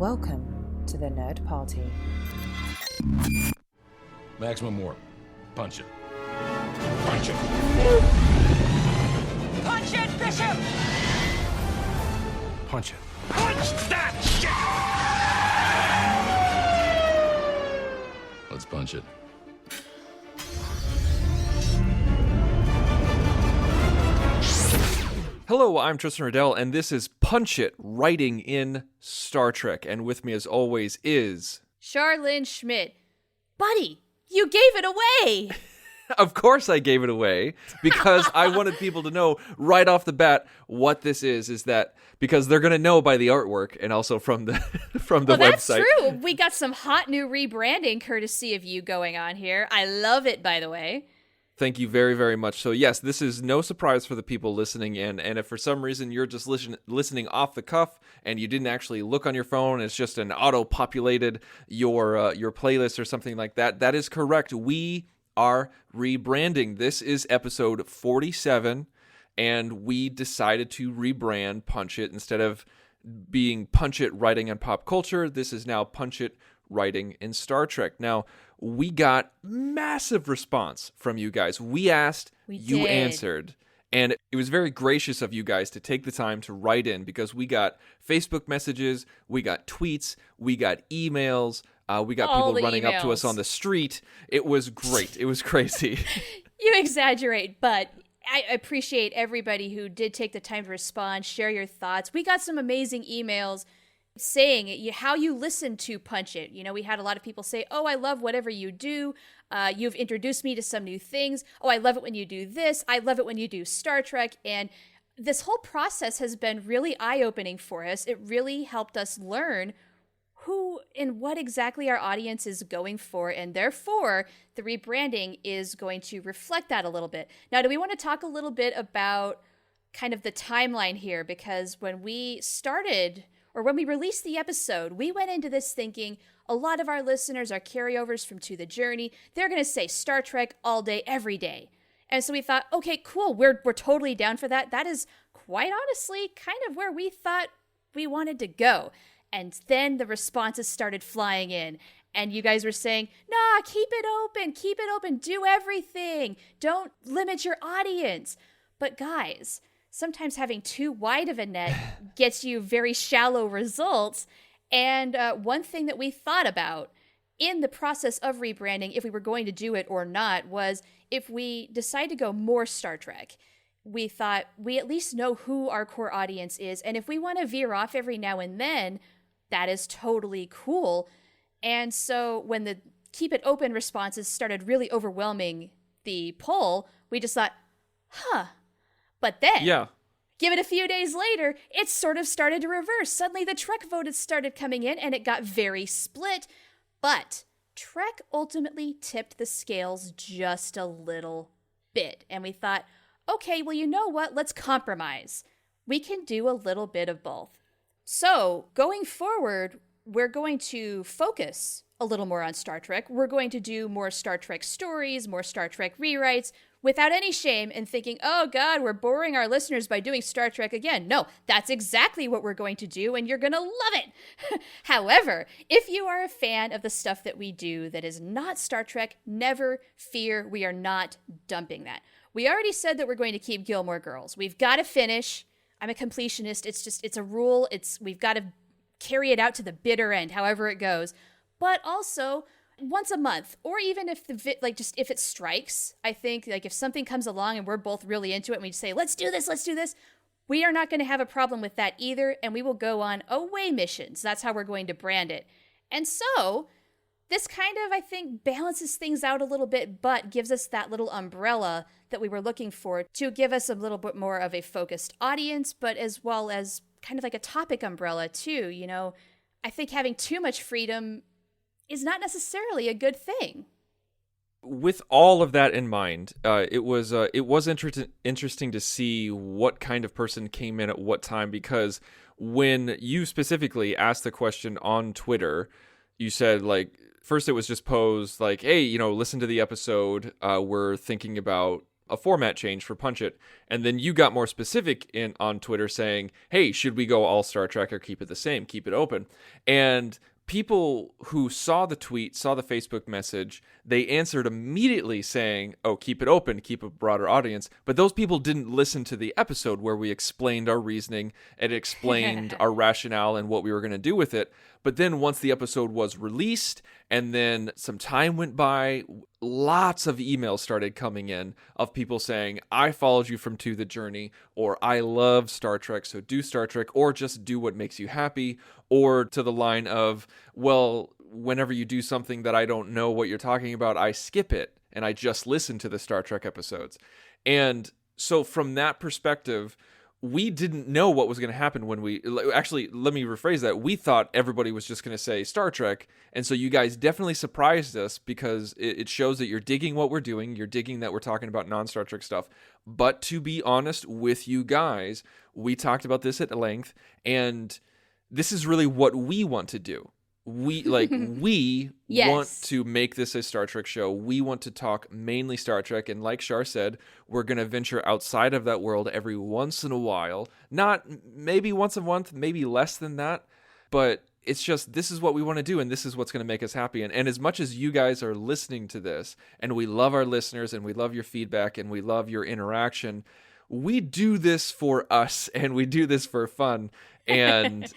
Welcome to the Nerd Party. Maximum warp. Punch it. Punch it. Punch it, Bishop! Punch it. Punch that shit! Let's punch it. Hello, I'm Tristan Riddell, and this is Punch It, writing in Star Trek. And with me, as always, is... Charlene Schmidt. Buddy, you gave it away! Of course I gave it away, because I wanted people to know right off the bat what this is that, because they're going to know by the artwork and also from the website. That's true. We got some hot new rebranding courtesy of you going on here. I love it, by the way. Thank you very, very much. So yes, this is no surprise for the people listening in, and if for some reason you're just listening off the cuff and you didn't actually look on your phone, it's just an auto-populated your playlist or something like that, that is correct. We are rebranding. This is episode 47, and we decided to rebrand Punch It. Instead of being Punch It writing on pop culture, this is now Punch It writing in Star Trek. Now, we got massive response from you guys. We asked, you answered. And it was very gracious of you guys to take the time to write in, because we got Facebook messages, we got tweets, we got emails, we got people running up to us on the street. It was great. It was crazy. You exaggerate, but I appreciate everybody who did take the time to respond, share your thoughts. We got some amazing emails saying how you listen to Punch It. You know, we had a lot of people say, oh, I love whatever you do. You've introduced me to some new things. Oh, I love it when you do this. I love it when you do Star Trek. And this whole process has been really eye-opening for us. It really helped us learn who and what exactly our audience is going for, and therefore the rebranding is going to reflect that a little bit. Now, do we want to talk a little bit about kind of the timeline here? Because when we started, or when we released the episode, we went into this thinking a lot of our listeners are carryovers from To the Journey. They're going to say Star Trek all day, every day. And so we thought, okay, cool, we're totally down for that. That is quite honestly kind of where we thought we wanted to go. And then the responses started flying in. And you guys were saying, nah, keep it open, do everything. Don't limit your audience. But guys, sometimes having too wide of a net gets you very shallow results. And one thing that we thought about in the process of rebranding, if we were going to do it or not, was if we decide to go more Star Trek, we thought we at least know who our core audience is. And if we want to veer off every now and then, that is totally cool. And so when the keep it open responses started really overwhelming the poll, we just thought, But then, give it a few days later, it sort of started to reverse. Suddenly the Trek votes started coming in and it got very split. But Trek ultimately tipped the scales just a little bit. And we thought, okay, well, you know what? Let's compromise. We can do a little bit of both. So going forward, we're going to focus a little more on Star Trek. We're going to do more Star Trek stories, more Star Trek rewrites, without any shame and thinking, oh God, we're boring our listeners by doing Star Trek again. No, that's exactly what we're going to do, and you're going to love it. However, if you are a fan of the stuff that we do that is not Star Trek, never fear, we are not dumping that. We already said that we're going to keep Gilmore Girls. We've got to finish. I'm a completionist. It's a rule. We've got to carry it out to the bitter end, however it goes. But also, once a month, or even if if it strikes, I think like if something comes along and we're both really into it and we say, let's do this, we are not going to have a problem with that either. And we will go on away missions. That's how we're going to brand it. And so this kind of, I think, balances things out a little bit, but gives us that little umbrella that we were looking for to give us a little bit more of a focused audience, but as well as kind of like a topic umbrella too. You know, I think having too much freedom is not necessarily a good thing. With all of that in mind, it was interesting to see what kind of person came in at what time, because when you specifically asked the question on Twitter, you said, like, first it was just posed like, hey, listen to the episode. We're thinking about a format change for Punch It. And then you got more specific on Twitter saying, hey, should we go all Star Trek or keep it the same, keep it open? And people who saw the tweet, saw the Facebook message, they answered immediately saying, oh, keep it open, keep a broader audience. But those people didn't listen to the episode where we explained our reasoning and explained our rationale and what we were going to do with it. But then once the episode was released and then some time went by, lots of emails started coming in of people saying, I followed you from To the Journey, or I love Star Trek, so do Star Trek, or just do what makes you happy, or to the line of, well, whenever you do something that I don't know what you're talking about, I skip it and I just listen to the Star Trek episodes. And so from that perspective, we didn't know what was going to happen when actually, let me rephrase that. We thought everybody was just going to say Star Trek. And so you guys definitely surprised us because it shows that you're digging what we're doing. You're digging that we're talking about non-Star Trek stuff. But to be honest with you guys, we talked about this at length, and this is really what we want to do. We Yes. want to make this a Star Trek show. We want to talk mainly Star Trek. And like Shar said, we're going to venture outside of that world every once in a while. Not maybe once a month, maybe less than that. But it's just, this is what we want to do. And this is what's going to make us happy. And as much as you guys are listening to this, and we love our listeners, and we love your feedback, and we love your interaction, we do this for us, and we do this for fun. And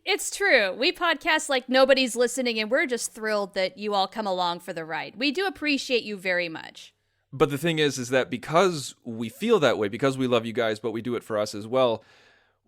it's true. We podcast like nobody's listening, and we're just thrilled that you all come along for the ride. We do appreciate you very much. But the thing is that because we feel that way, because we love you guys, but we do it for us as well,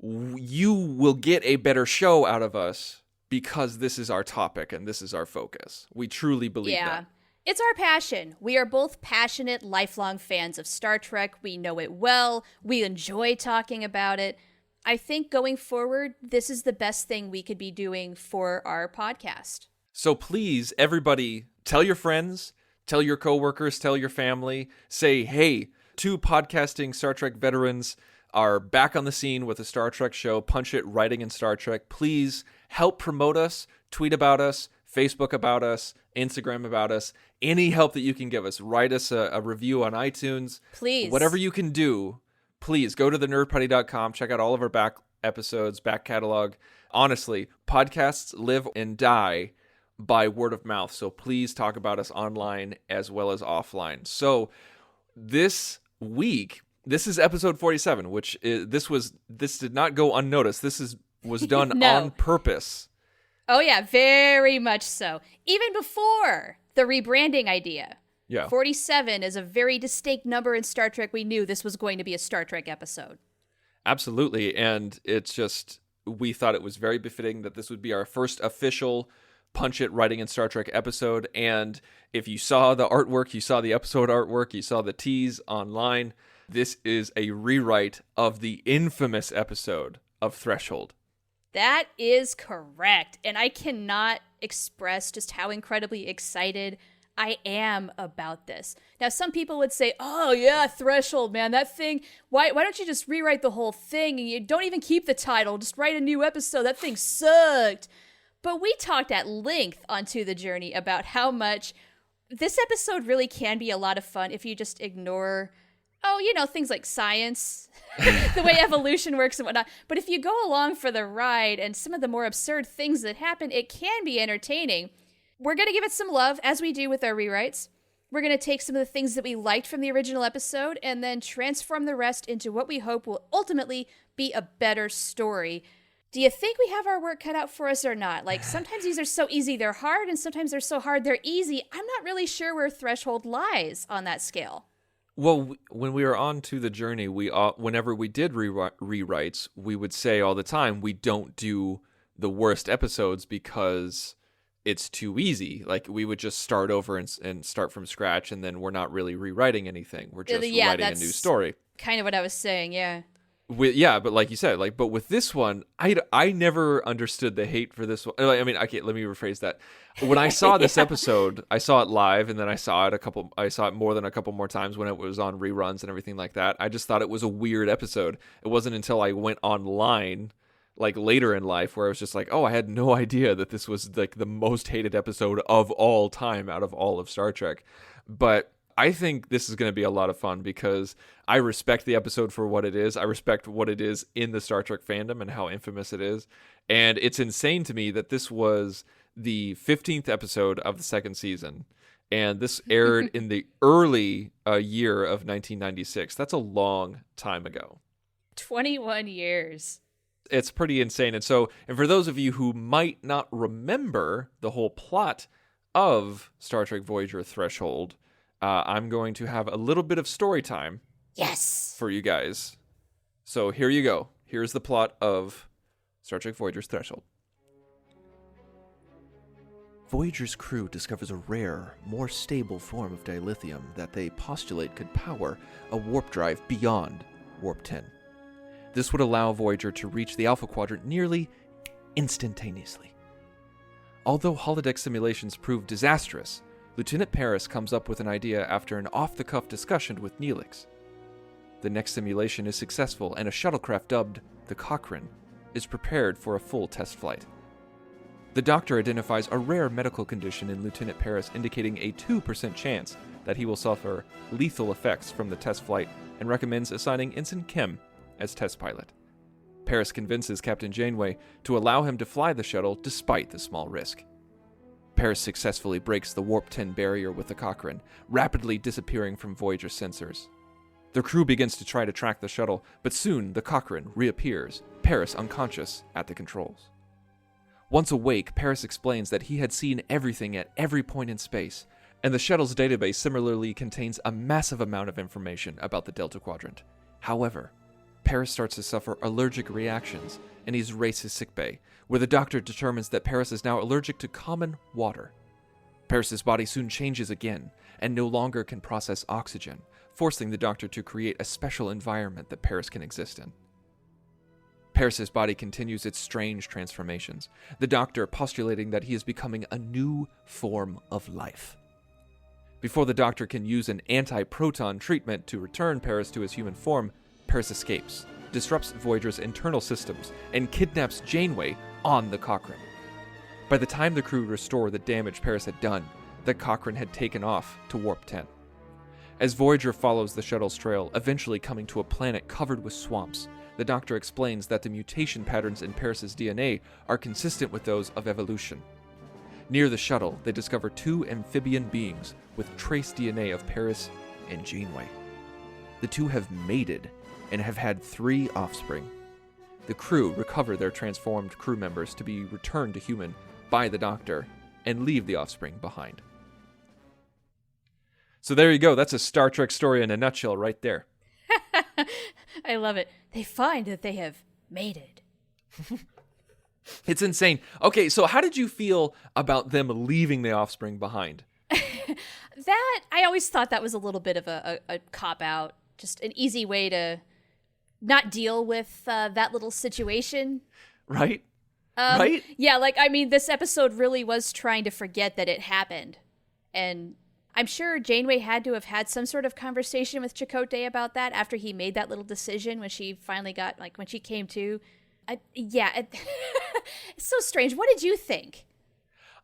you will get a better show out of us because this is our topic and this is our focus. We truly believe that. It's our passion. We are both passionate, lifelong fans of Star Trek. We know it well. We enjoy talking about it. I think going forward, this is the best thing we could be doing for our podcast. So please, everybody, tell your friends, tell your coworkers, tell your family, say, hey, 2 podcasting Star Trek veterans are back on the scene with a Star Trek show, Punch It, Writing in Star Trek. Please help promote us, tweet about us, Facebook about us, Instagram about us. Any help that you can give us. Write us a review on iTunes. Please. Whatever you can do. Please go to thenerdparty.com, check out all of our back episodes, back catalog. Honestly, podcasts live and die by word of mouth. So please talk about us online as well as offline. So this week, this is episode 47, which this did not go unnoticed. This was done No. on purpose. Oh yeah, very much so. Even before the rebranding idea. Yeah. 47 is a very distinct number in Star Trek. We knew this was going to be a Star Trek episode. Absolutely. And it's just, we thought it was very befitting that this would be our first official Punch It, Writing in Star Trek episode. And if you saw the artwork, you saw the episode artwork, you saw the tease online, this is a rewrite of the infamous episode of Threshold. That is correct. And I cannot express just how incredibly excited I am about this. Now, some people would say, oh, yeah, Threshold, man, that thing, why don't you just rewrite the whole thing and you don't even keep the title, just write a new episode, that thing sucked. But we talked at length on To the Journey about how much this episode really can be a lot of fun if you just ignore, things like science, the way evolution works and whatnot. But if you go along for the ride and some of the more absurd things that happen, it can be entertaining. We're going to give it some love, as we do with our rewrites. We're going to take some of the things that we liked from the original episode and then transform the rest into what we hope will ultimately be a better story. Do you think we have our work cut out for us or not? Like, sometimes these are so easy they're hard, and sometimes they're so hard they're easy. I'm not really sure where Threshold lies on that scale. Well, when we were on To the Journey, whenever we did rewrites, we would say all the time, we don't do the worst episodes because it's too easy. Like, we would just start over and start from scratch, and then we're not really rewriting anything. We're just writing a new story. Kind of what I was saying, yeah. But like you said, but with this one, I never understood the hate for this one. I mean, okay, let me rephrase that. When I saw this episode, I saw it live, and then I saw it more than a couple more times when it was on reruns and everything like that. I just thought it was a weird episode. It wasn't until I went online, like later in life, where I was just like, oh, I had no idea that this was like the most hated episode of all time out of all of Star Trek. But I think this is going to be a lot of fun because I respect the episode for what it is. I respect what it is in the Star Trek fandom and how infamous it is. And it's insane to me that this was the 15th episode of the second season. And this aired in the early year of 1996. That's a long time ago. 21 years. It's pretty insane. And for those of you who might not remember the whole plot of Star Trek Voyager Threshold, I'm going to have a little bit of story time. Yes. For you guys. So here you go. Here's the plot of Star Trek Voyager's Threshold. Voyager's crew discovers a rare, more stable form of dilithium that they postulate could power a warp drive beyond Warp 10. This would allow Voyager to reach the Alpha Quadrant nearly instantaneously. Although holodeck simulations proved disastrous, Lieutenant Paris comes up with an idea after an off-the-cuff discussion with Neelix. The next simulation is successful, and a shuttlecraft dubbed the Cochrane is prepared for a full test flight. The doctor identifies a rare medical condition in Lieutenant Paris, indicating a 2% chance that he will suffer lethal effects from the test flight, and recommends assigning Ensign Kim as test pilot. Paris convinces Captain Janeway to allow him to fly the shuttle despite the small risk. Paris successfully breaks the Warp 10 barrier with the Cochrane, rapidly disappearing from Voyager sensors. The crew begins to try to track the shuttle, but soon the Cochrane reappears, Paris unconscious at the controls. Once awake, Paris explains that he had seen everything at every point in space, and the shuttle's database similarly contains a massive amount of information about the Delta Quadrant. However, Paris starts to suffer allergic reactions, and he's raced to sickbay, where the doctor determines that Paris is now allergic to common water. Paris's body soon changes again, and no longer can process oxygen, forcing the doctor to create a special environment that Paris can exist in. Paris's body continues its strange transformations, the doctor postulating that he is becoming a new form of life. Before the doctor can use an anti-proton treatment to return Paris to his human form, Paris escapes, disrupts Voyager's internal systems, and kidnaps Janeway on the Cochrane. By the time the crew restore the damage Paris had done, the Cochrane had taken off to Warp 10. As Voyager follows the shuttle's trail, eventually coming to a planet covered with swamps, the doctor explains that the mutation patterns in Paris's DNA are consistent with those of evolution. Near the shuttle, they discover two amphibian beings with trace DNA of Paris and Janeway. The two have mated and have had 3 offspring. The crew recover their transformed crew members to be returned to human by the doctor and leave the offspring behind. So there you go. That's a Star Trek story in a nutshell right there. I love it. They find that they have mated. It's insane. Okay, so how did you feel about them leaving the offspring behind? That, I always thought that was a little bit of a cop-out. Just an easy way to not deal with that little situation. Right? Right? Yeah, this episode really was trying to forget that it happened. And I'm sure Janeway had to have had some sort of conversation with Chakotay about that after he made that little decision when she finally got, when she came to. It's so strange. What did you think?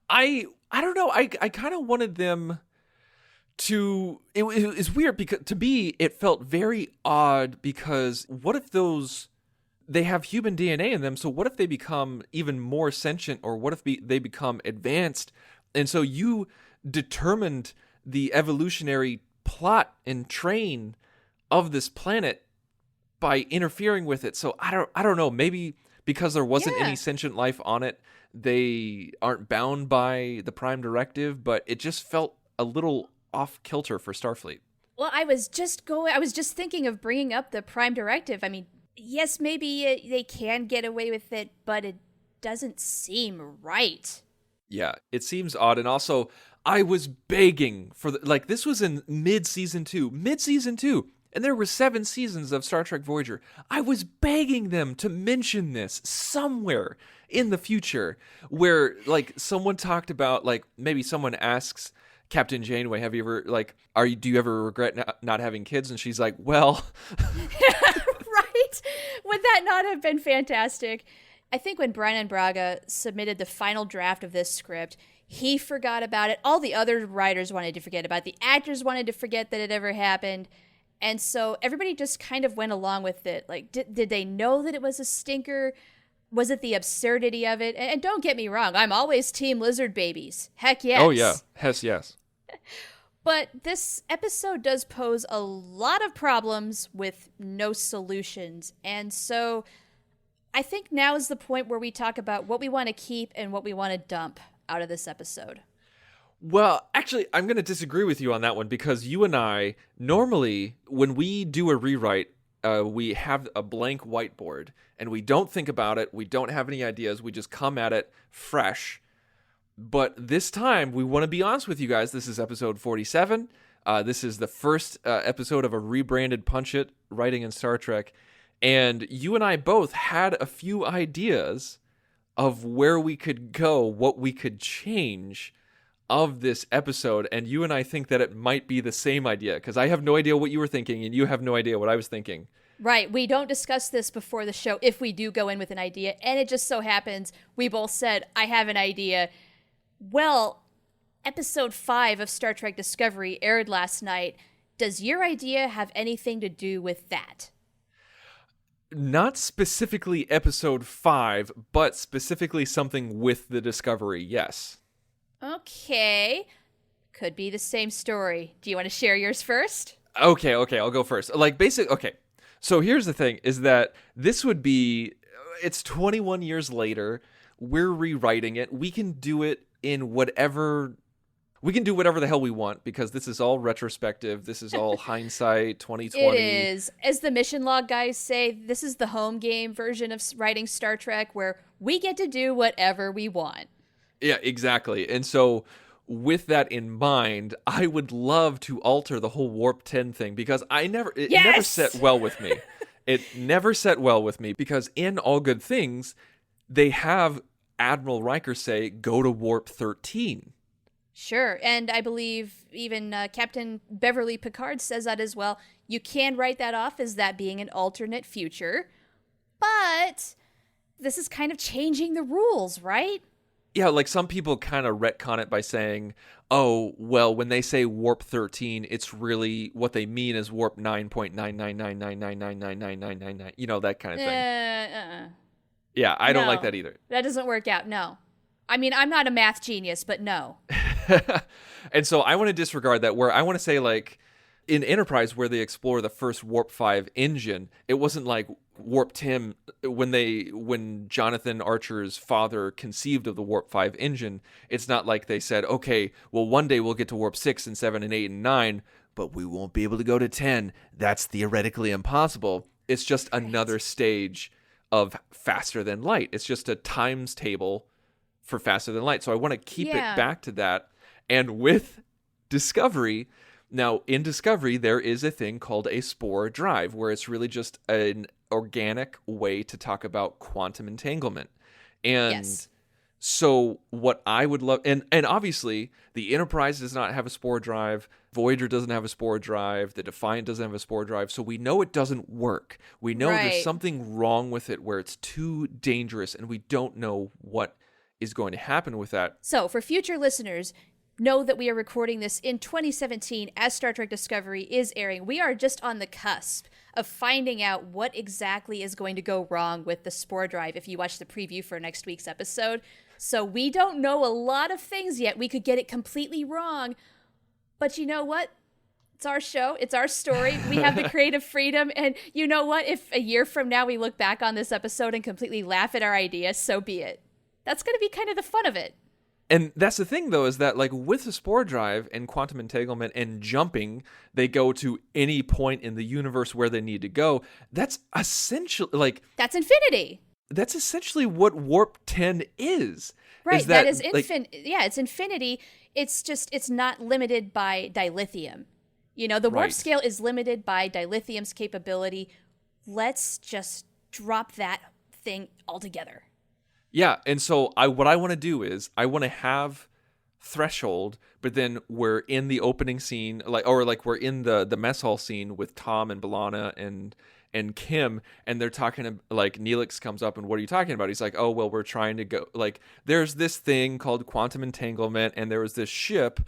I don't know. I kind of wanted them to. It was weird because to me it felt very odd because what if they have human DNA in them? So what if they become even more sentient, or what if they become advanced? And so you determined the evolutionary plot and train of this planet by interfering with it. So I don't know. Maybe because there wasn't any sentient life on it, they aren't bound by the Prime Directive, but it just felt a little off kilter for Starfleet. Well, I was just thinking of bringing up the Prime Directive. I mean, yes, maybe they can get away with it, but it doesn't seem right. Yeah, it seems odd. And also, I was begging for this was in mid-season 2, and there were 7 seasons of Star Trek Voyager. I was begging them to mention this somewhere in the future where, someone talked about, maybe someone asks Captain Janeway, have you ever, do you ever regret not having kids? And she's like, well. Right? Would that not have been fantastic? I think when Brian and Braga submitted the final draft of this script, He forgot about it. All the other writers wanted to forget about it. The actors wanted to forget that it ever happened. And so everybody just kind of went along with it. Like, did they know that it was a stinker? Was it the absurdity of it? And don't get me wrong, I'm always team lizard babies. Heck yes. Oh, yeah. Yes. But this episode does pose a lot of problems with no solutions. And so I think now is the point where we talk about what we want to keep and what we want to dump out of this episode. Well, actually, I'm going to disagree with you on that one because you and I, normally, when we do a rewrite, we have a blank whiteboard and we don't think about it. We don't have any ideas. We just come at it fresh. But this time, we want to be honest with you guys. This is episode 47. This is the first episode of a rebranded Punch It writing in Star Trek. And you and I both had a few ideas of where we could go, what we could change of this episode. And you and I think that it might be the same idea because I have no idea what you were thinking and you have no idea what I was thinking. Right. We don't discuss this before the show if we do go in with an idea. And it just so happens we both said, I have an idea. Well, episode 5 of Star Trek Discovery aired last night. Does your idea have anything to do with that? Not specifically episode 5, but specifically something with the Discovery, yes. Okay. Could be the same story. Do you want to share yours first? Okay, I'll go first. Okay. So here's the thing, is that this would be, it's 21 years later, we're rewriting it. We can do it in whatever, we can do whatever the hell we want because this is all retrospective. This is all hindsight 2020. It is. As the mission log guys say, this is the home game version of writing Star Trek where we get to do whatever we want. Yeah, exactly. And so with that in mind, I would love to alter the whole Warp 10 thing because it never set well with me. It never set well with me because in All Good Things, they have Admiral Riker say, go to Warp 13. Sure. And I believe even Captain Beverly Picard says that as well. You can write that off as that being an alternate future. But this is kind of changing the rules, right? Yeah, like some people kind of retcon it by saying, oh, well, when they say Warp 13, it's really what they mean is Warp 9.99999999999, you know, that kind of thing. Yeah, I don't like that either. That doesn't work out, no. I mean, I'm not a math genius, but no. And so I want to disregard that, where I want to say, like, in Enterprise, where they explore the first Warp 5 engine, it wasn't like Warp 10, when Jonathan Archer's father conceived of the Warp 5 engine, it's not like they said, okay, well, one day we'll get to Warp 6 and 7 and 8 and 9, but we won't be able to go to 10. That's theoretically impossible. It's just another stage of faster than light. It's just a times table for faster than light. So I want to keep it back to that. And with Discovery, now in Discovery, there is a thing called a spore drive, where it's really just an organic way to talk about quantum entanglement. And so what I would love, and obviously the Enterprise does not have a spore drive, Voyager doesn't have a spore drive, the Defiant doesn't have a spore drive, so we know it doesn't work. We know there's something wrong with it where it's too dangerous, and we don't know what is going to happen with that. So for future listeners, know that we are recording this in 2017 as Star Trek Discovery is airing. We are just on the cusp of finding out what exactly is going to go wrong with the spore drive if you watch the preview for next week's episode. So we don't know a lot of things yet. We could get it completely wrong. But you know what? It's our show. It's our story. We have the creative freedom. And you know what? If a year from now we look back on this episode and completely laugh at our idea, so be it. That's going to be kind of the fun of it. And that's the thing, though, is that, like, with the spore drive and quantum entanglement and jumping, they go to any point in the universe where they need to go. That's essentially, like... That's infinity. That's essentially what Warp 10 is. Right, is that, that is infinity. Yeah, it's infinity. It's just, it's not limited by dilithium. You know, the warp scale is limited by dilithium's capability. Let's just drop that thing altogether. Yeah, and so what I want to do is I want to have Threshold, but then we're in the opening scene, we're in the mess hall scene with Tom and B'Elanna and and Kim, and they're talking, like, Neelix comes up, and what are you talking about? He's like, oh, well, we're trying to go, like, there's this thing called quantum entanglement, and there was this ship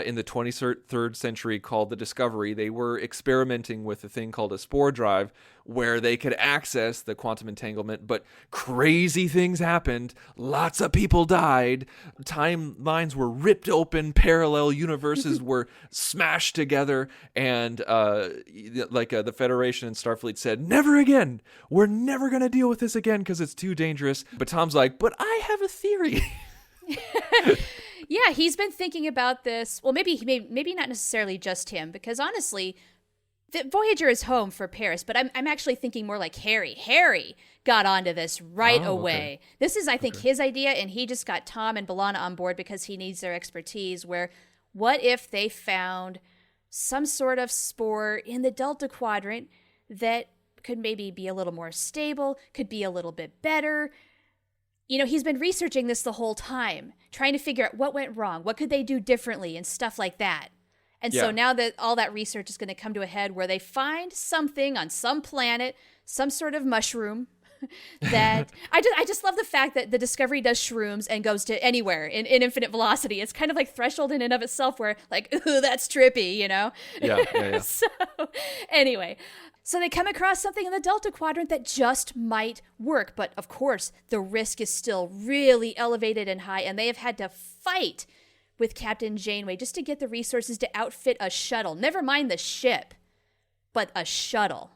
in the 23rd century called the Discovery. They were experimenting with a thing called a spore drive where they could access the quantum entanglement, but crazy things happened. Lots of people died. Timelines were ripped open. Parallel universes were smashed together. And the Federation and Starfleet said, never again. We're never going to deal with this again because it's too dangerous. But Tom's like, but I have a theory. Yeah, he's been thinking about this. Well, maybe not necessarily just him, because honestly, Voyager is home for Paris, but I'm actually thinking more like Harry. Harry got onto this right away. Okay. This is, I think, his idea, and he just got Tom and B'Elanna on board because he needs their expertise, where what if they found some sort of spore in the Delta Quadrant that could maybe be a little more stable, could be a little bit better. You know, he's been researching this the whole time, trying to figure out what went wrong, what could they do differently, and stuff like that. And so now that all that research is going to come to a head where they find something on some planet, some sort of mushroom that I just love the fact that the Discovery does shrooms and goes to anywhere in infinite velocity. It's kind of like Threshold in and of itself, where like, ooh, that's trippy, you know? Yeah. So anyway, so they come across something in the Delta Quadrant that just might work. But of course, the risk is still really elevated and high, and they have had to fight with Captain Janeway just to get the resources to outfit a shuttle. Never mind the ship, but a shuttle.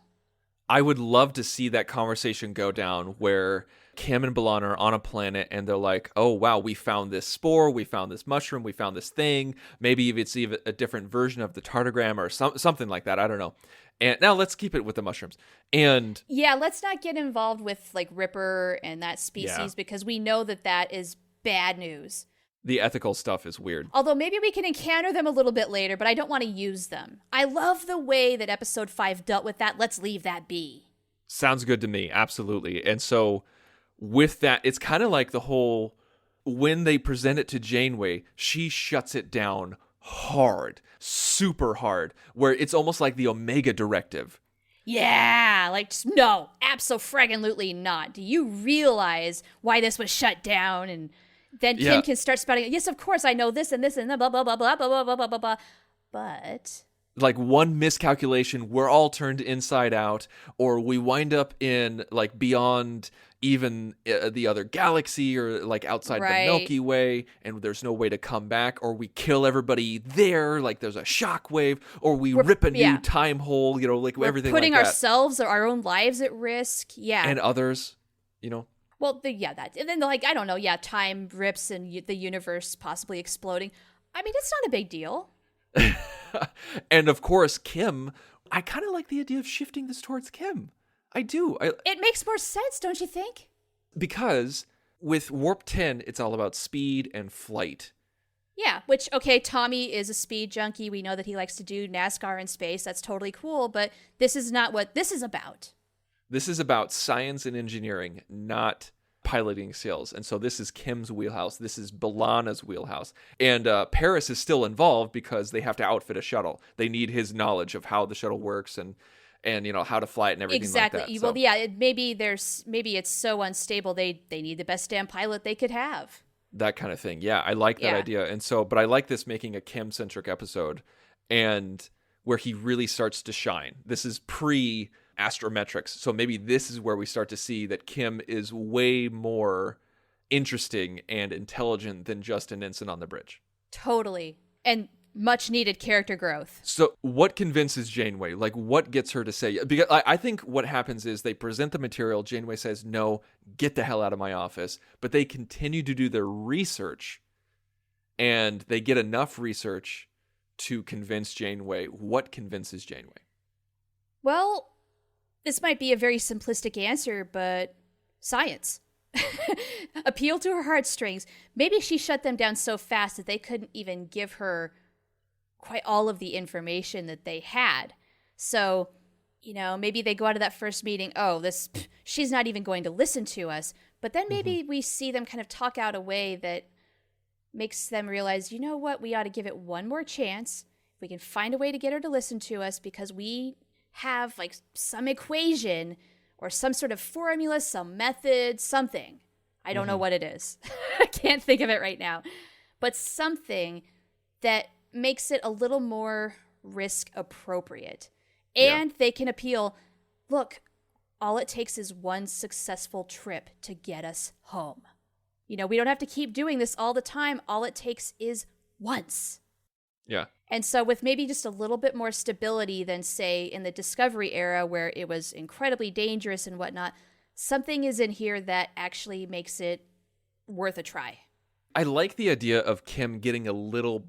I would love to see that conversation go down where Kim and B'Elanna are on a planet and they're like, oh, wow, we found this spore, we found this mushroom, we found this thing. Maybe it's even a different version of the tardigram or something like that. I don't know. And now let's keep it with the mushrooms. And yeah, let's not get involved with like Ripper and that species because we know that is bad news. The ethical stuff is weird. Although maybe we can encounter them a little bit later, but I don't want to use them. I love the way that episode 5 dealt with that. Let's leave that be. Sounds good to me. Absolutely. And so with that, it's kind of like the whole, when they present it to Janeway, she shuts it down hard, super hard, where it's almost like the Omega Directive. Yeah, like, no, abso-fraggin-lutely not. Do you realize why this was shut down? And then Kim can start spouting, yes, of course, I know this and this and blah, blah, blah, blah, blah, blah, blah, blah, blah, blah. But like one miscalculation, we're all turned inside out, or we wind up in like beyond even the other galaxy or like outside the Milky Way, and there's no way to come back, or we kill everybody there, like there's a shockwave, or we rip a new time hole, you know, like we're everything putting like that. ourselves or our own lives at risk. Yeah. And others, you know. Well, that. And then, like, I don't know, time rips and the universe possibly exploding. I mean, it's not a big deal. And, of course, Kim, I kind of like the idea of shifting this towards Kim. I do. It makes more sense, don't you think? Because with Warp 10, it's all about speed and flight. Yeah, which, okay, Tommy is a speed junkie. We know that he likes to do NASCAR in space. That's totally cool, but this is not what this is about. This is about science and engineering, not piloting skills. And so this is Kim's wheelhouse. This is B'Elanna's wheelhouse. And Paris is still involved because they have to outfit a shuttle. They need his knowledge of how the shuttle works and you know, how to fly it and everything like that. Exactly. Well, yeah, maybe it's so unstable they need the best damn pilot they could have. That kind of thing. Yeah, I like that idea. And so, but I like this making a Kim-centric episode and where he really starts to shine. This is pre-astrometrics. So maybe this is where we start to see that Kim is way more interesting and intelligent than just an ensign on the bridge. Totally. And much needed character growth. So what convinces Janeway? Like, what gets her to say? Because I think what happens is they present the material. Janeway says, no, get the hell out of my office. But they continue to do their research, and they get enough research to convince Janeway. What convinces Janeway? Well, this might be a very simplistic answer, but science. Appeal to her heartstrings. Maybe she shut them down so fast that they couldn't even give her quite all of the information that they had. So, you know, maybe they go out of that first meeting, she's not even going to listen to us. But then maybe we see them kind of talk out a way that makes them realize, you know what, we ought to give it one more chance. We can find a way to get her to listen to us because we have like some equation or some sort of formula, some method, something. I don't know what it is. I can't think of it right now. But something that makes it a little more risk appropriate. And they can appeal, look, all it takes is one successful trip to get us home. You know, we don't have to keep doing this all the time. All it takes is once. Yeah. And so with maybe just a little bit more stability than, say, in the Discovery era where it was incredibly dangerous and whatnot, something is in here that actually makes it worth a try. I like the idea of Kim getting a little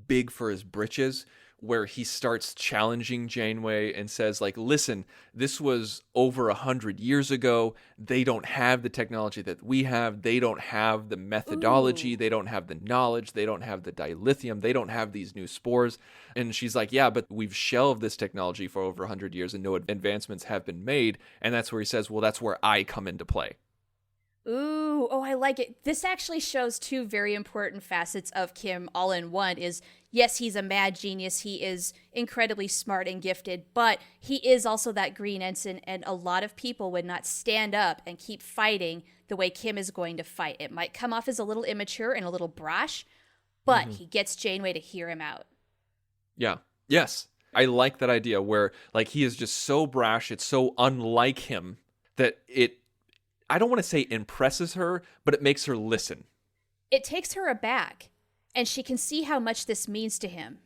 big for his britches, where he starts challenging Janeway and says, like, listen, this was over 100 years ago. They don't have the technology that we have. They don't have the methodology. They don't have the knowledge. They don't have the dilithium. They don't have these new spores. And she's like, yeah, but we've shelved this technology for over 100 years and no advancements have been made. And that's where he says, well, that's where I come into play. Ooh, oh, I like it. This actually shows two very important facets of Kim all in one is, yes, he's a mad genius. He is incredibly smart and gifted, but he is also that green ensign, and a lot of people would not stand up and keep fighting the way Kim is going to fight. It might come off as a little immature and a little brash, but he gets Janeway to hear him out. Yeah. Yes. I like that idea where, like, he is just so brash. It's so unlike him that it, I don't want to say impresses her, but it makes her listen. It takes her aback, and she can see how much this means to him.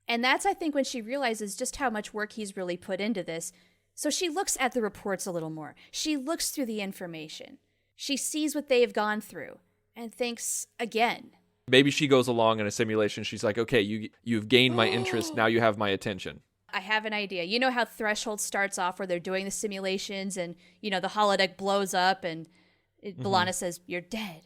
And that's, I think, when she realizes just how much work he's really put into this. So she looks at the reports a little more. She looks through the information. She sees what they have gone through and thinks, again. Maybe she goes along in a simulation. She's like, okay, you've gained my interest. Now you have my attention. I have an idea. You know how Threshold starts off where they're doing the simulations and, you know, the holodeck blows up and B'Elanna says, you're dead.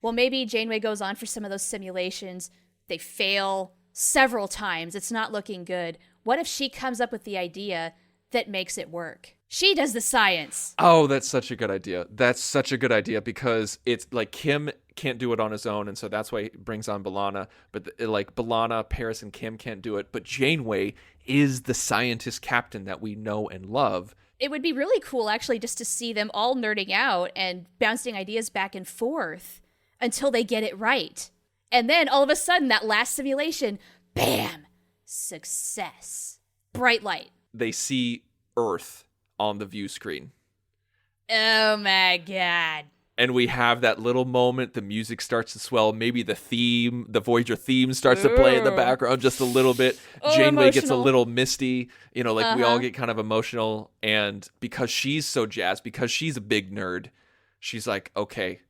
Well, maybe Janeway goes on for some of those simulations. They fail several times. It's not looking good. What if she comes up with the idea that makes it work? She does the science. Oh, that's such a good idea. That's such a good idea because it's like Kim can't do it on his own, and so that's why he brings on B'Elanna. But like B'Elanna, Paris, and Kim can't do it. But Janeway is the scientist captain that we know and love. It would be really cool, actually, just to see them all nerding out and bouncing ideas back and forth until they get it right. And then all of a sudden, that last simulation, bam, success. Bright light. They see Earth on the view screen. Oh my God. And we have that little moment, the music starts to swell, maybe the Voyager theme starts to play in the background just a little bit. Janeway gets a little misty, you know, like we all get kind of emotional. And because she's so jazzed, because she's a big nerd, she's like, okay,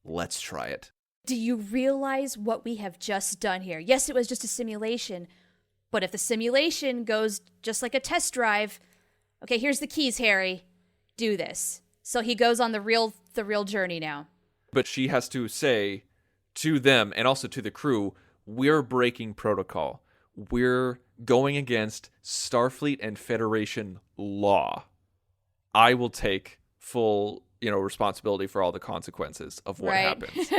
let's try it. Do you realize what we have just done here? Yes, it was just a simulation, but if the simulation goes just like a test drive, okay, here's the keys, Harry. Do this. So he goes on the real journey now. But she has to say to them and also to the crew, we're breaking protocol. We're going against Starfleet and Federation law. I will take full, responsibility for all the consequences of what happens.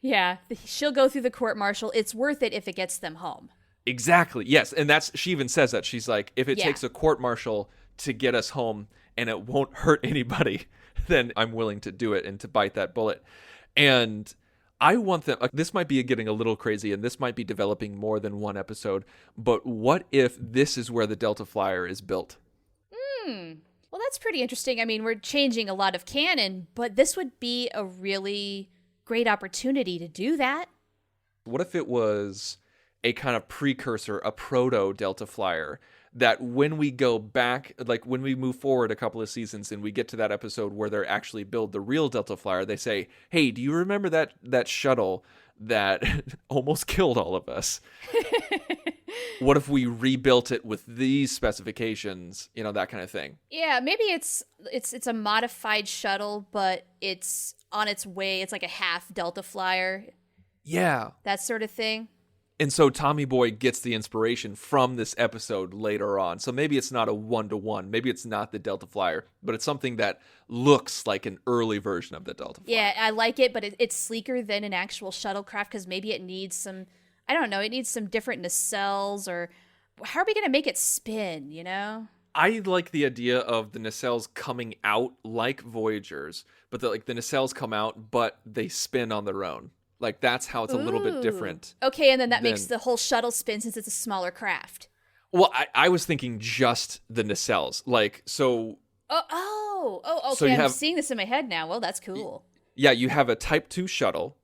Yeah, she'll go through the court-martial. It's worth it if it gets them home. Exactly. Yes, and she even says that. She's like, if it takes a court-martial to get us home and it won't hurt anybody, then I'm willing to do it and to bite that bullet. And I want them, this might be getting a little crazy and this might be developing more than one episode, but what if this is where the Delta Flyer is built? Well, that's pretty interesting. I mean, we're changing a lot of canon, but this would be a really great opportunity to do that. What if it was a kind of precursor, a proto-Delta Flyer, that when we go back, like when we move forward a couple of seasons and we get to that episode where they actually build the real Delta Flyer, they say, hey, do you remember that shuttle that almost killed all of us? What if we rebuilt it with these specifications, that kind of thing? Yeah, maybe it's a modified shuttle, but it's on its way. It's like a half Delta Flyer. Yeah. That sort of thing. And so Tommy Boy gets the inspiration from this episode later on. So maybe it's not a one-to-one. Maybe it's not the Delta Flyer, but it's something that looks like an early version of the Delta Flyer. Yeah, I like it, but it's sleeker than an actual shuttlecraft because maybe it needs some, I don't know, it needs some different nacelles or how are we going to make it spin, I like the idea of the nacelles coming out like Voyagers, but the nacelles come out, but they spin on their own. Like, that's how it's a little bit different. Okay, and then that makes the whole shuttle spin since it's a smaller craft. Well, I was thinking just the nacelles. Like, so... Okay, so I'm seeing this in my head now. Well, that's cool. Yeah, you have a Type 2 shuttle,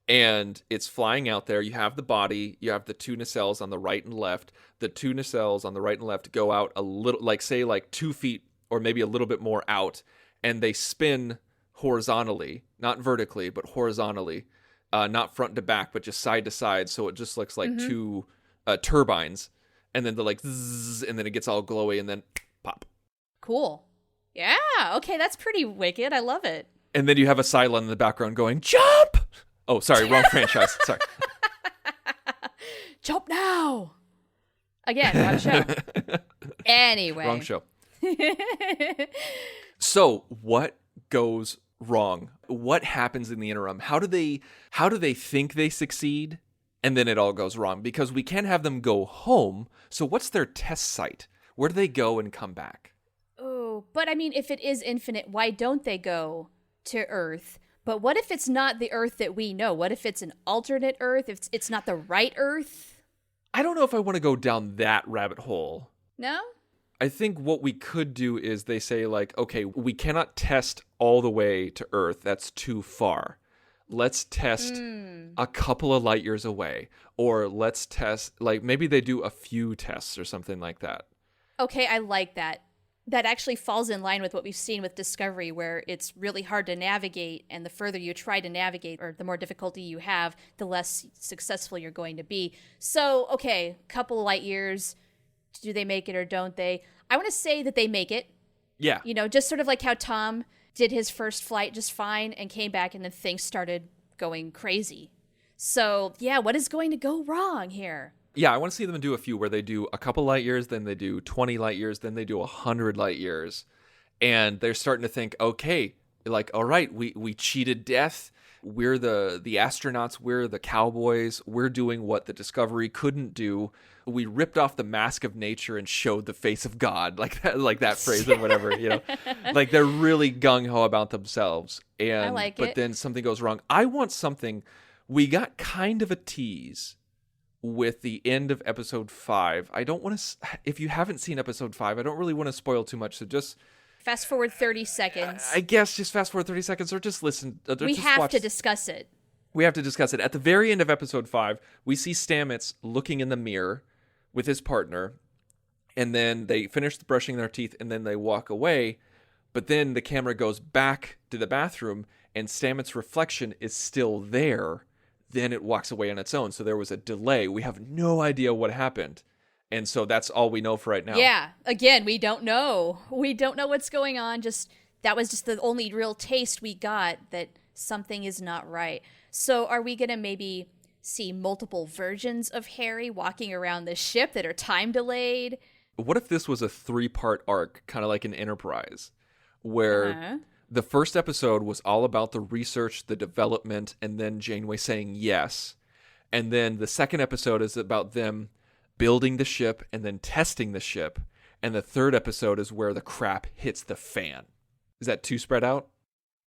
and it's flying out there. You have the body. You have the two nacelles on the right and left. The two nacelles on the right and left go out a little, like, say, like 2 feet or maybe a little bit more out, and they spin horizontally, not vertically, but horizontally. Not front to back, but just side to side, so it just looks like two turbines, and then they're like zzz, and then it gets all glowy, and then pop. Cool. Yeah, okay, that's pretty wicked. I love it. And then you have a Cylon in the background going, jump! Oh, sorry, wrong franchise. Sorry. Jump now! Again, wrong show. Anyway. Wrong show. So, what goes wrong? What happens in the interim? How do they think they succeed, and then it all goes wrong? Because we can't have them go home, so what's their test site? Where do they go and come back? Oh, but I mean, if it is infinite, why don't they go to Earth? But what if it's not the Earth that we know? What if it's an alternate Earth? If it's not the right Earth? I don't know if I want to go down that rabbit hole. No? I think what we could do is they say, like, okay, we cannot test all the way to Earth. That's too far. Let's test a couple of light years away. Or let's test, like, maybe they do a few tests or something like that. Okay, I like that. That actually falls in line with what we've seen with Discovery, where it's really hard to navigate, and the further you try to navigate, or the more difficulty you have, the less successful you're going to be. So, okay, couple of light years. Do they make it or don't they? I want to say that they make it. Yeah. You know, just sort of like how Tom did his first flight just fine and came back and then things started going crazy. So, yeah, what is going to go wrong here? Yeah, I want to see them do a few where they do a couple light years, then they do 20 light years, then they do 100 light years. And they're starting to think, okay, like, all right, we cheated death. We're the astronauts. We're the cowboys. We're doing what the Discovery couldn't do. We ripped off the mask of nature and showed the face of God, like that phrase or whatever, you know, like they're really gung ho about themselves. And I like but it. then something goes wrong. I want something. We got kind of a tease with the end of episode 5. I don't want to. If you haven't seen episode 5, I don't really want to spoil too much. So just fast forward 30 seconds. I guess just fast forward 30 seconds, or just listen. We have to discuss it. We have to discuss it. At the very end of episode 5, we see Stamets looking in the mirror with his partner, and then they finish brushing their teeth, and then they walk away. But then the camera goes back to the bathroom, and Stamets' reflection is still there. Then it walks away on its own. So there was a delay. We have no idea what happened. And so that's all we know for right now. Yeah. Again, we don't know. We don't know what's going on. That was just the only real taste we got that something is not right. So are we going to maybe see multiple versions of Harry walking around the ship that are time delayed? What if this was a 3-part arc, kind of like an Enterprise, where the first episode was all about the research, the development, and then Janeway saying yes. And then the second episode is about them building the ship and then testing the ship. And the third episode is where the crap hits the fan. Is that too spread out?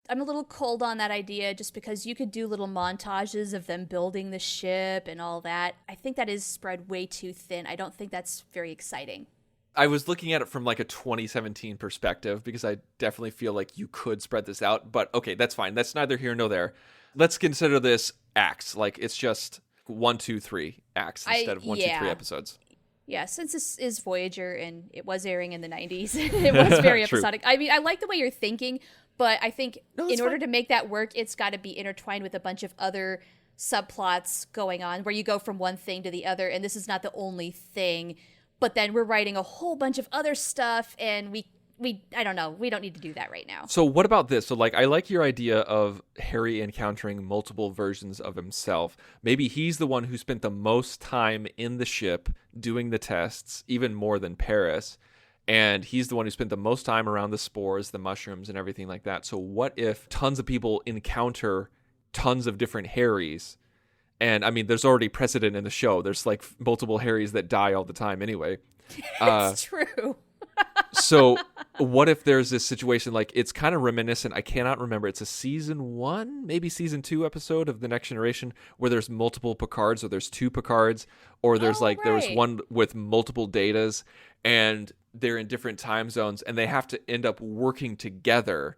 I'm a little cold on that idea just because you could do little montages of them building the ship and all that. I think that is spread way too thin. I don't think that's very exciting. I was looking at it from like a 2017 perspective because I definitely feel like you could spread this out. But okay, that's fine. That's neither here nor there. Let's consider this acts. Like it's just 1, 2, 3 acts instead of 1, 2, 3 episodes. Yeah, since this is Voyager and it was airing in the 90s, it was very episodic. I mean, I like the way you're thinking, but I think in order to make that work, it's got to be intertwined with a bunch of other subplots going on where you go from one thing to the other, and this is not the only thing. But then we're writing a whole bunch of other stuff, and we I don't know, we don't need to do that right now. So what about this? So like, I like your idea of Harry encountering multiple versions of himself. Maybe he's the one who spent the most time in the ship doing the tests, even more than Paris. And he's the one who spent the most time around the spores, the mushrooms, and everything like that. So what if tons of people encounter tons of different Harrys? And I mean, there's already precedent in the show. There's like multiple Harrys that die all the time anyway. It's true. So what if there's this situation, like it's kind of reminiscent, I cannot remember, it's a season 1, maybe season 2 episode of The Next Generation where there's multiple Picards, or there's 2 Picards, or there's there was one with multiple Datas, and they're in different time zones, and they have to end up working together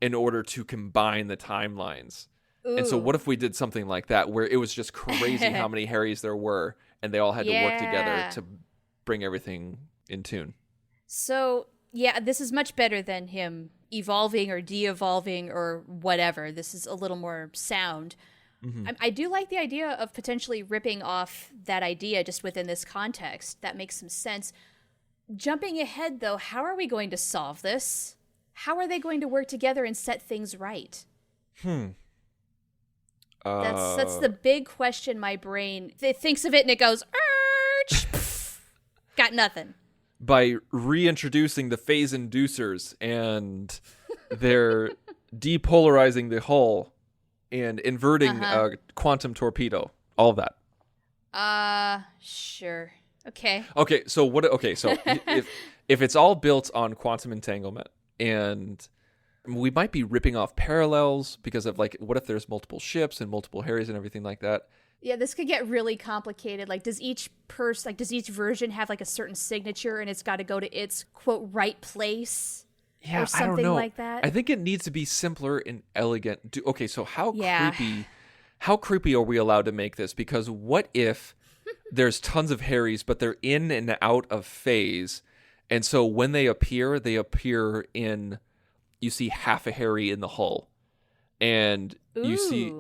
in order to combine the timelines. Ooh. And so what if we did something like that where it was just crazy how many Harrys there were, and they all had to work together to bring everything in tune. So, yeah, this is much better than him evolving or de-evolving or whatever. This is a little more sound. Mm-hmm. I do like the idea of potentially ripping off that idea just within this context. That makes some sense. Jumping ahead, though, how are we going to solve this? How are they going to work together and set things right? That's the big question my brain thinks of it, and it goes, got nothing. By reintroducing the phase inducers, and they're depolarizing the hull and inverting a quantum torpedo. All of that. Sure. Okay. Okay, so if it's all built on quantum entanglement, and we might be ripping off parallels because of what if there's multiple ships and multiple Harrys and everything like that? Yeah, this could get really complicated. Does each version have a certain signature, and it's got to go to its quote right place? Yeah, or something I don't know. Like that. I think it needs to be simpler and elegant. Okay, so how creepy are we allowed to make this? Because what if there's tons of Harrys, but they're in and out of phase, and so when they appear in, you see half a Harry in the hull, and you see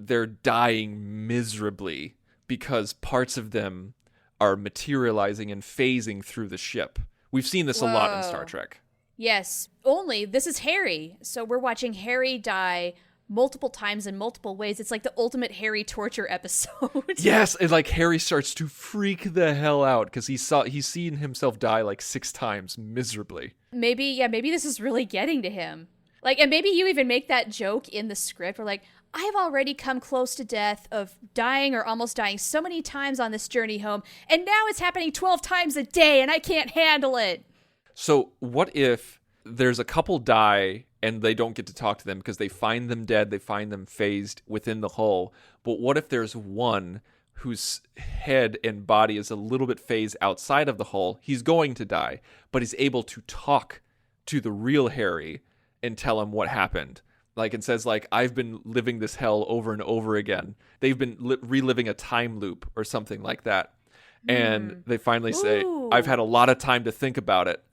they're dying miserably because parts of them are materializing and phasing through the ship. We've seen this a lot in Star Trek. Yes, only this is Harry. So we're watching Harry die multiple times in multiple ways. It's like the ultimate Harry torture episode. Yes, and Harry starts to freak the hell out because he's seen himself die 6 times miserably. Maybe this is really getting to him. And maybe you even make that joke in the script where I've already come close to death of dying or almost dying so many times on this journey home, and now it's happening 12 times a day and I can't handle it. So what if there's a couple die and they don't get to talk to them because they find them dead, they find them phased within the hull, but what if there's one whose head and body is a little bit phased outside of the hull? He's going to die, but he's able to talk to the real Harry and tell him what happened. And says, I've been living this hell over and over again. They've been reliving a time loop or something like that. And they finally say, I've had a lot of time to think about it,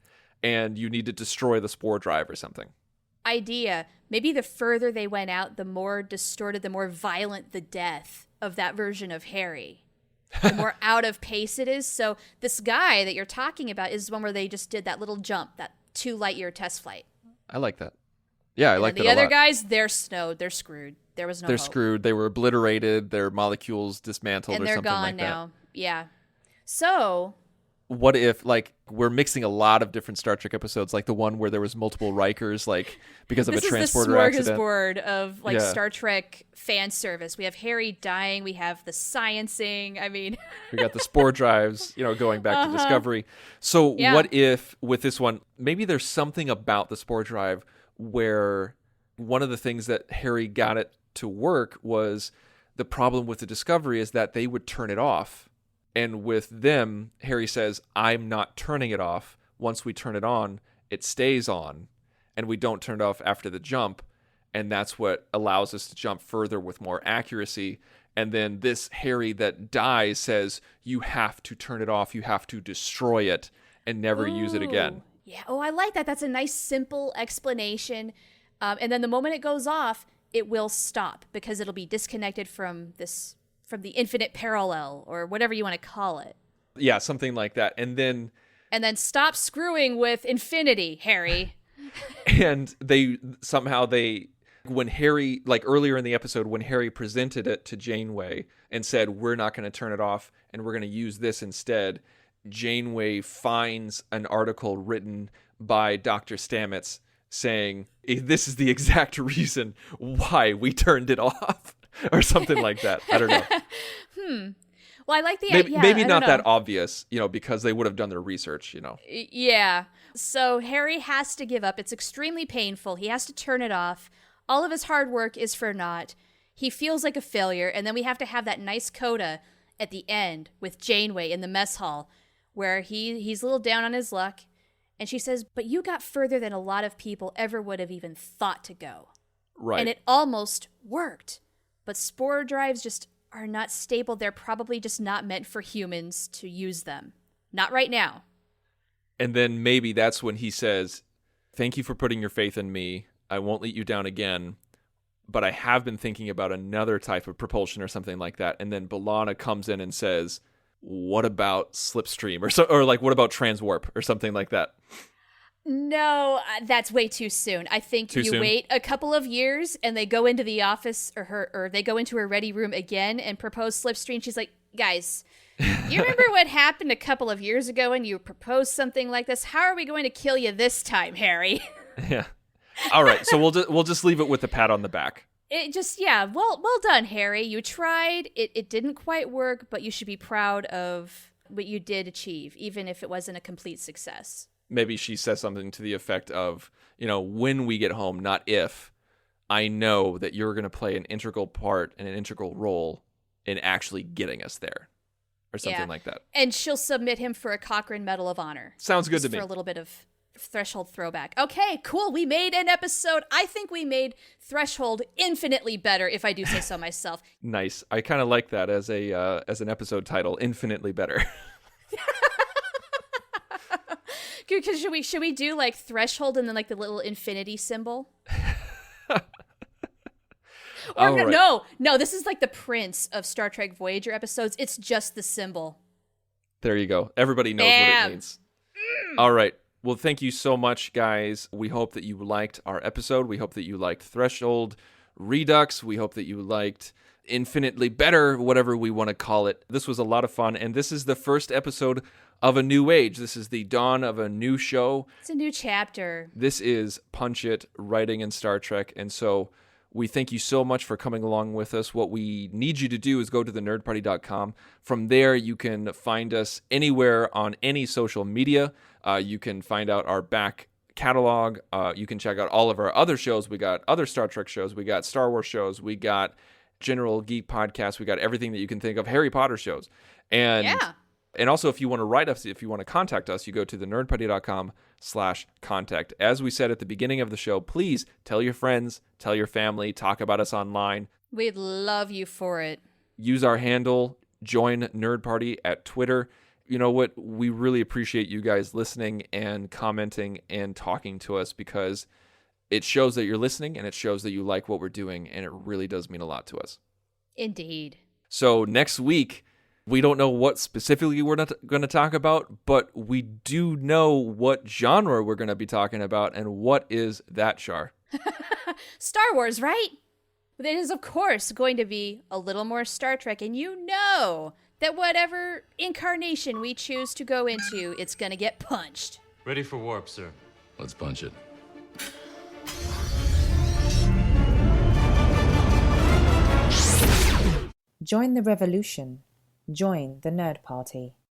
and you need to destroy the spore drive or something. Idea. Maybe the further they went out, the more distorted, the more violent the death of that version of Harry. The more out of pace it is. So this guy that you're talking about is one where they just did that little jump, that 2 light-year test flight. I like that. Yeah, I like that a lot. The other guys, they're snowed. They're screwed. There was no They're hope. screwed. They were obliterated. Their molecules dismantled or something like that. And they're gone now. Yeah. So... what if, we're mixing a lot of different Star Trek episodes, like the one where there was multiple Rikers, because of a transporter accident? This is the smorgasbord of, Star Trek fan service. We have Harry dying. We have the sciencing. I mean... we got the spore drives, going back to Discovery. So what if, with this one, maybe there's something about the spore drive where one of the things that Harry got it to work was the problem with the Discovery is that they would turn it off. And with them, Harry says, I'm not turning it off. Once we turn it on, it stays on. And we don't turn it off after the jump. And that's what allows us to jump further with more accuracy. And then this Harry that dies says, you have to turn it off. You have to destroy it and never use it again. Yeah. Oh, I like that. That's a nice, simple explanation. And then the moment it goes off, it will stop because it'll be disconnected from the infinite parallel or whatever you want to call it. Yeah, something like that. And then stop screwing with infinity, Harry. And when Harry, earlier in the episode, when Harry presented it to Janeway and said, we're not going to turn it off and we're going to use this instead, Janeway finds an article written by Dr. Stamets saying, this is the exact reason why we turned it off. Or something like that. I don't know. Well, I like the idea. Maybe not that obvious, because they would have done their research, Yeah. So Harry has to give up. It's extremely painful. He has to turn it off. All of his hard work is for naught. He feels like a failure. And then we have to have that nice coda at the end with Janeway in the mess hall where he's a little down on his luck. And she says, but you got further than a lot of people ever would have even thought to go. Right. And it almost worked. But spore drives just are not stable. They're probably just not meant for humans to use them. Not right now. And then maybe that's when he says, thank you for putting your faith in me. I won't let you down again. But I have been thinking about another type of propulsion or something like that. And then B'Elanna comes in and says, what about slipstream or like what about transwarp or something like that? No, that's way too soon. I think Too soon? wait a couple of years and they go into the office or they go into her ready room again and propose slipstream. She's like, guys, you remember what happened a couple of years ago when you proposed something like this? How are we going to kill you this time, Harry? Yeah. All right. So we'll just leave it with the pat on the back. It just, yeah, well done, Harry. You tried. It didn't quite work, but you should be proud of what you did achieve, even if it wasn't a complete success. Maybe she says something to the effect of, when we get home, not if, I know that you're going to play an integral part and an integral role in actually getting us there. Or something like that. And she'll submit him for a Cochrane Medal of Honor. Sounds good just to me. For a little bit of Threshold throwback. Okay, cool. We made an episode. I think we made Threshold infinitely better, if I do say so myself. Nice. I kind of like that as an episode title, infinitely better. Because should we do like Threshold and then like the little infinity symbol? Or right. No, this is like the Prince of Star Trek Voyager episodes. It's just the symbol. There you go. Everybody knows what it means. All right. Well, thank you so much, guys. We hope that you liked our episode. We hope that you liked Threshold Redux. We hope that you liked Infinitely Better, whatever we want to call it. This was a lot of fun, and this is the first episode of a new age. This is the dawn of a new show. It's a new chapter. This is Punch It, writing in Star Trek, and so we thank you so much for coming along with us. What we need you to do is go to thenerdparty.com. From there, you can find us anywhere on any social media. You can find out our back catalog. You can check out all of our other shows. We got other Star Trek shows. We got Star Wars shows. We got General Geek podcasts. We got everything that you can think of. Harry Potter shows. And also, if you want to write us, if you want to contact us, you go to thenerdparty.com/contact. As we said at the beginning of the show, please tell your friends, tell your family, talk about us online. We'd love you for it. Use our handle, join Nerd Party at Twitter. You know what? We really appreciate you guys listening and commenting and talking to us because it shows that you're listening and it shows that you like what we're doing, and it really does mean a lot to us. Indeed. So next week, we don't know what specifically we're not going to talk about, but we do know what genre we're going to be talking about, and what is that, Shar? Star Wars, right? It is, of course, going to be a little more Star Trek, and you know that whatever incarnation we choose to go into, it's going to get punched. Ready for warp, sir. Let's punch it. Join the revolution. Join the Nerd Party.